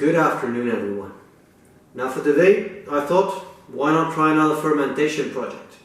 Good afternoon, everyone. Now for today, I thought, why not try another fermentation project?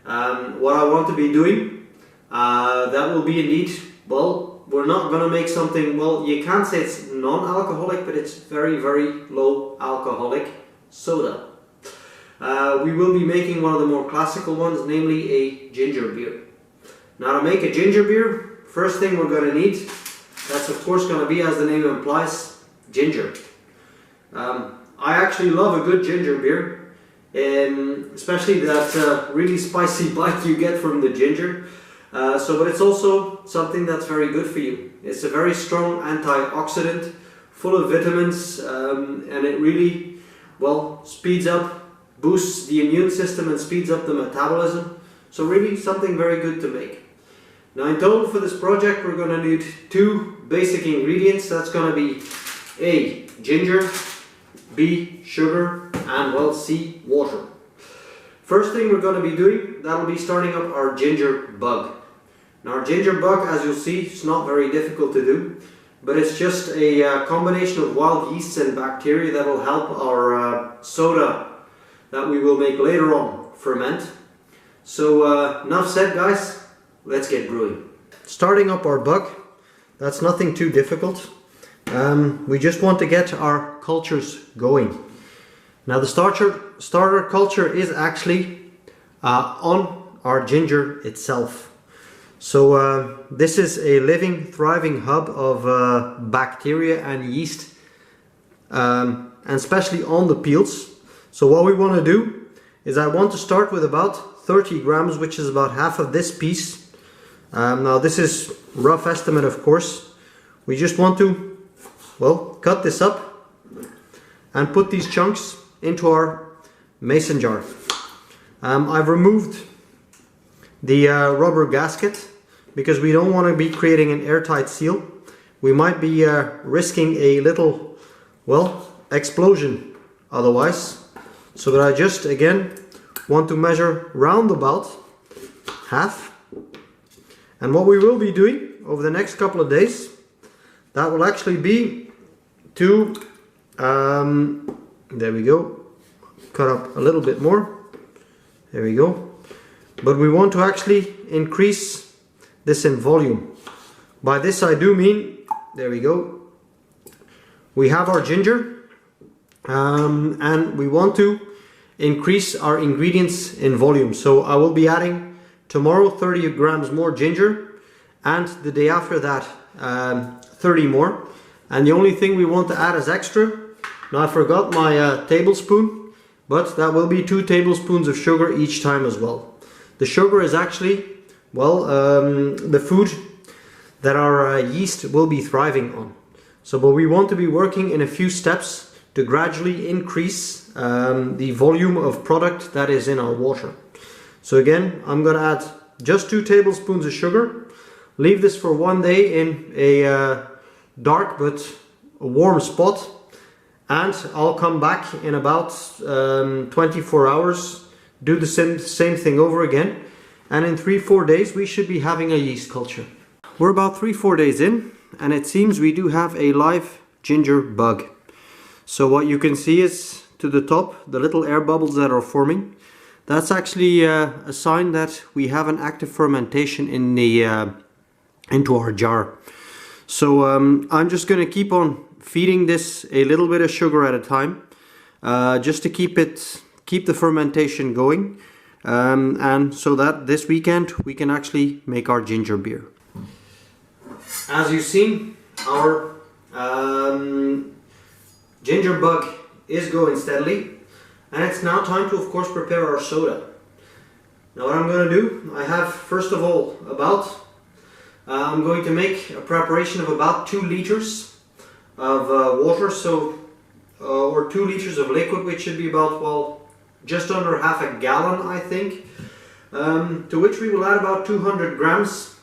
What I want to be doing, that will be indeed, well, we're not going to make something, well, you can't say it's non-alcoholic, but it's very, very low alcoholic soda. We will be making one of the more classical ones, namely a ginger beer. Now to make a ginger beer, first thing we're going to need, that's of course going to be, as the name implies, ginger. I actually love a good ginger beer, especially that really spicy bite you get from the ginger. But it's also something that's very good for you. It's a very strong antioxidant, full of vitamins, and it really, well, speeds up, boosts the immune system and speeds up the metabolism. So really something very good to make. Now in total for this project we're going to need two basic ingredients. That's going to be A, ginger, B, sugar, and well, C, water. First thing we're going to be doing, that'll be starting up our ginger bug. Now our ginger bug, as you'll see, it's not very difficult to do, but it's just a combination of wild yeasts and bacteria that will help our soda that we will make later on ferment. So enough said, guys, let's get brewing. Starting up our bug, that's nothing too difficult. We just want to get our cultures going. Now the starter culture is actually on our ginger itself. So this is a living, thriving hub of bacteria and yeast, and especially on the peels. So what we want to do is I want to start with about 30 grams, which is about half of this piece. Now this is rough estimate, of course. We just want to, well, cut this up and put these chunks into our mason jar. I've removed the rubber gasket because we don't want to be creating an airtight seal. We might be risking a little, well, explosion otherwise. So that I just again want to measure round about half. And what we will be doing over the next couple of days, that will actually be to, there we go, cut up a little bit more, there we go. But we want to actually increase this in volume. By this I do mean, there we go, we have our ginger, and we want to increase our ingredients in volume. So I will be adding tomorrow 30 grams more ginger, and the day after that 30 more. And the only thing we want to add as extra, now I forgot my tablespoon, but that will be 2 tablespoons of sugar each time as well. The sugar is actually, well, the food that our yeast will be thriving on. So but we want to be working in a few steps to gradually increase the volume of product that is in our water. So again, I'm going to add just 2 tablespoons of sugar, leave this for 1 day in a dark but a warm spot, and I'll come back in about 24 hours, do the same thing over again, and in 3-4 days we should be having a yeast culture. We're about 3-4 days in, and it seems we do have a live ginger bug. So what you can see is to the top, the little air bubbles that are forming. That's actually a sign that we have an active fermentation in the into our jar. So I'm just going to keep on feeding this a little bit of sugar at a time, just to keep the fermentation going, and so that this weekend we can actually make our ginger beer. As you've seen, our ginger bug is going steadily, and it's now time to, of course, prepare our soda. Now what I'm going to do, I have first of all I'm going to make a preparation of about 2 liters of water, so or 2 liters of liquid, which should be about, well, just under half a gallon, I think, to which we will add about 200 grams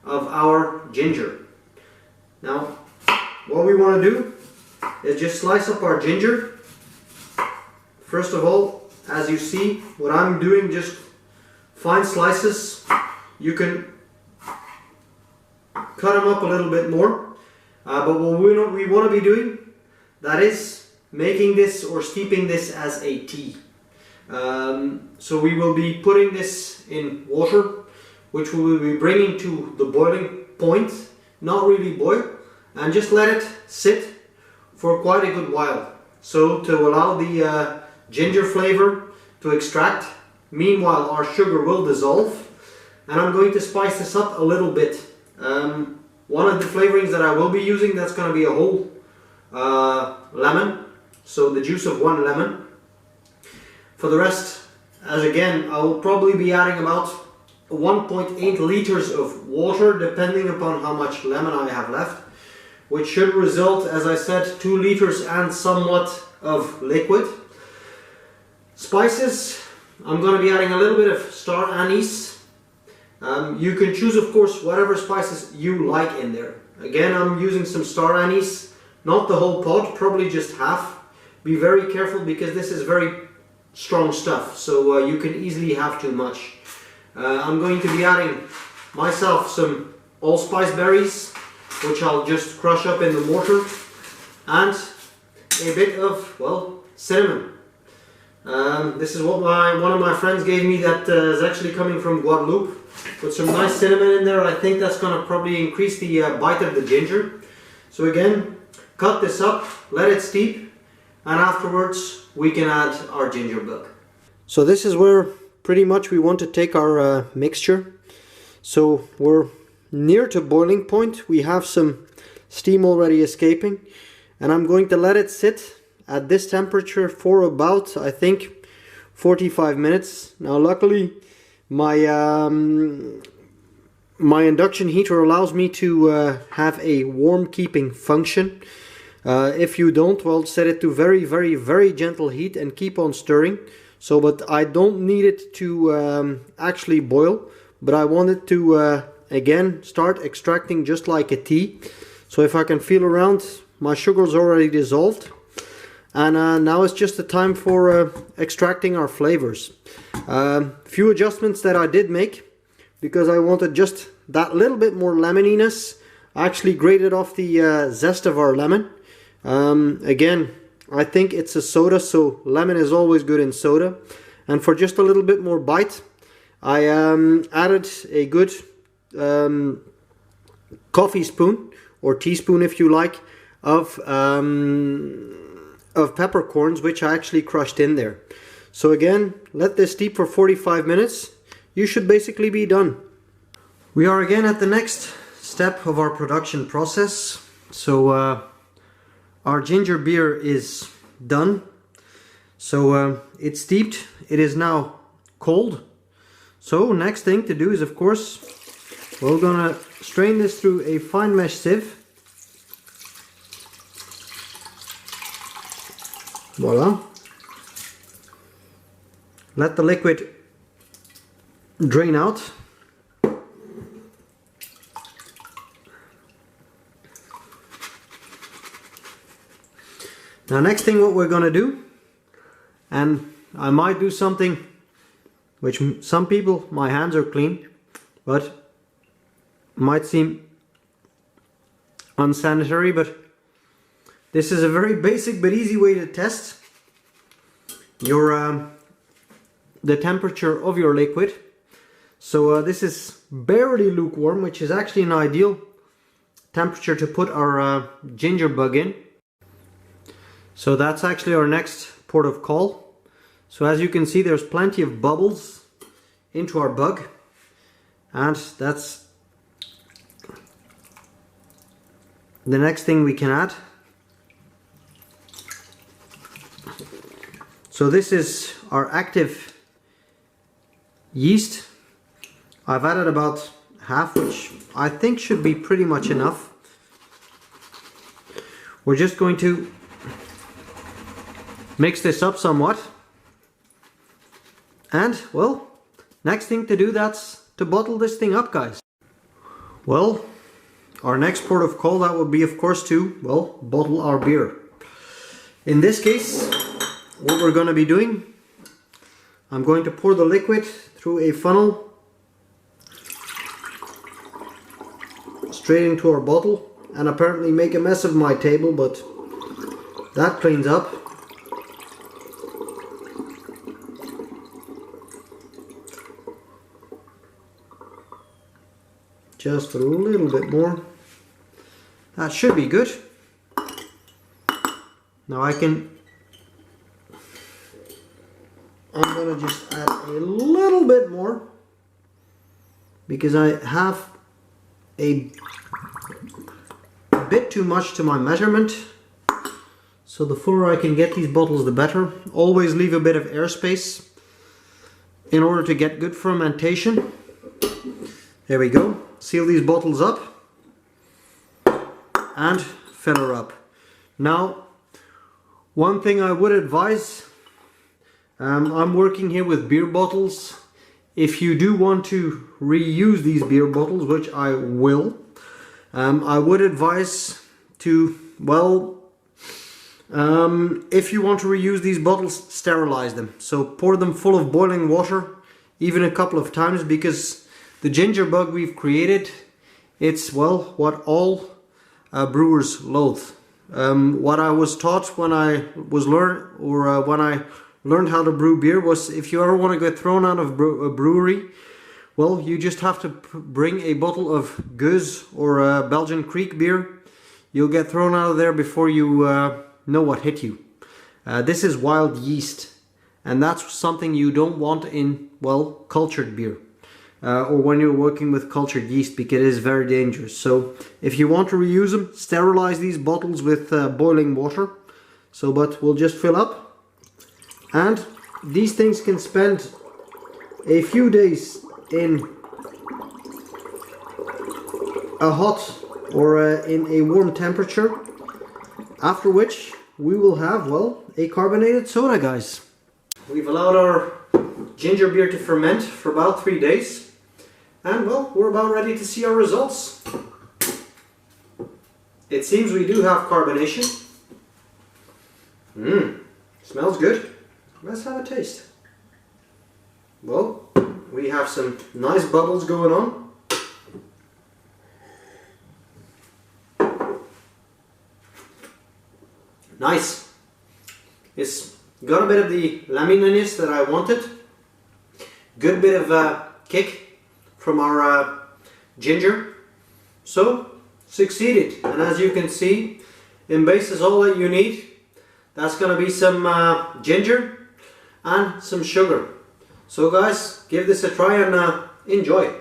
of our ginger. Now what we want to do is just slice up our ginger. First of all, as you see, what I'm doing, just fine slices. You can cut them up a little bit more, but what we want to be doing, that is making this or steeping this as a tea. So we will be putting this in water, which we will be bringing to the boiling point, not really boil, and just let it sit for quite a good while. So to allow the ginger flavor to extract. Meanwhile, our sugar will dissolve, and I'm going to spice this up a little bit. One of the flavorings that I will be using, that's going to be a whole lemon, so the juice of one lemon. For the rest, as again, I will probably be adding about 1.8 liters of water, depending upon how much lemon I have left, which should result, as I said, 2 liters and somewhat of liquid. Spices, I'm going to be adding a little bit of star anise. You can choose, of course, whatever spices you like in there. Again, I'm using some star anise, not the whole pot, probably just half. Be very careful because this is very strong stuff, so you can easily have too much. I'm going to be adding myself some allspice berries, which I'll just crush up in the mortar, and a bit of, well, cinnamon. This is what one of my friends gave me that is actually coming from Guadeloupe. Put some nice cinnamon in there. I think that's going to probably increase the bite of the ginger. So again, cut this up, let it steep, and afterwards we can add our ginger bug. So this is where pretty much we want to take our mixture. So we're near to boiling point. We have some steam already escaping, and I'm going to let it sit at this temperature for about, I think, 45 minutes. Now luckily my my induction heater allows me to have a warm keeping function. If you don't, well, set it to very gentle heat and keep on stirring. So, but I don't need it to actually boil, but I want it to again start extracting just like a tea. So if I can feel around, my sugar's already dissolved, and now it's just the time for extracting our flavors. Few adjustments that I did make because I wanted just that little bit more lemoniness. I actually grated off the zest of our lemon. Again, I think it's a soda, so lemon is always good in soda. And for just a little bit more bite, I added a good coffee spoon, or teaspoon if you like, of peppercorns, which I actually crushed in there. So again, let this steep for 45 minutes. You should basically be done. We are again at the next step of our production process. So our ginger beer is done. So it's steeped. It is now cold. So next thing to do is, of course, we're gonna strain this through a fine mesh sieve. Voila. Let the liquid drain out. Now next thing what we're gonna do, and I might do something which some people, my hands are clean, but might seem unsanitary, but this is a very basic but easy way to test your the temperature of your liquid. So this is barely lukewarm, which is actually an ideal temperature to put our ginger bug in. So that's actually our next port of call. So as you can see, there's plenty of bubbles into our bug, and that's the next thing we can add. So this is our active yeast. I've added about half, which I think should be pretty much enough. We're just going to mix this up somewhat, and well, next thing to do, that's to bottle this thing up, guys. Well, our next port of call, that would be, of course, to, well, bottle our beer. In this case, what we're going to be doing, I'm going to pour the liquid through a funnel straight into our bottle, and apparently make a mess of my table, but That cleans up. Just a little bit more. That should be good. Now I'm gonna just add a little bit more because I have a bit too much to my measurement. So the fuller I can get these bottles, the better. Always leave a bit of airspace in order to get good fermentation. There we go. Seal these bottles up and fill her up. Now, one thing I would advise, I'm working here with beer bottles. If you do want to reuse these beer bottles, which I will, I would advise to, well, if you want to reuse these bottles, sterilize them. So pour them full of boiling water, even a couple of times, because the ginger bug we've created, it's, well, what all brewers loathe. What I was taught when I was when I learned how to brew beer was, if you ever want to get thrown out of a brewery, well, you just have to bring a bottle of Gueuze or Belgian Creek beer. You'll get thrown out of there before you know what hit you. This is wild yeast, and that's something you don't want in, well, cultured beer. Or when you're working with cultured yeast, because it is very dangerous. So if you want to reuse them, sterilize these bottles with boiling water. So, but we'll just fill up, and these things can spend a few days in a hot or in a warm temperature, after which we will have, well, a carbonated soda, guys. We've allowed our ginger beer to ferment for about 3 days. And, well, we're about ready to see our results. It seems we do have carbonation. Smells good. Let's have a taste. Well, we have some nice bubbles going on. Nice. It's got a bit of the lemoniness that I wanted. Good bit of kick from our ginger. So, succeeded. And as you can see, in base is all that you need. That's going to be some ginger and some sugar. So guys, give this a try and enjoy.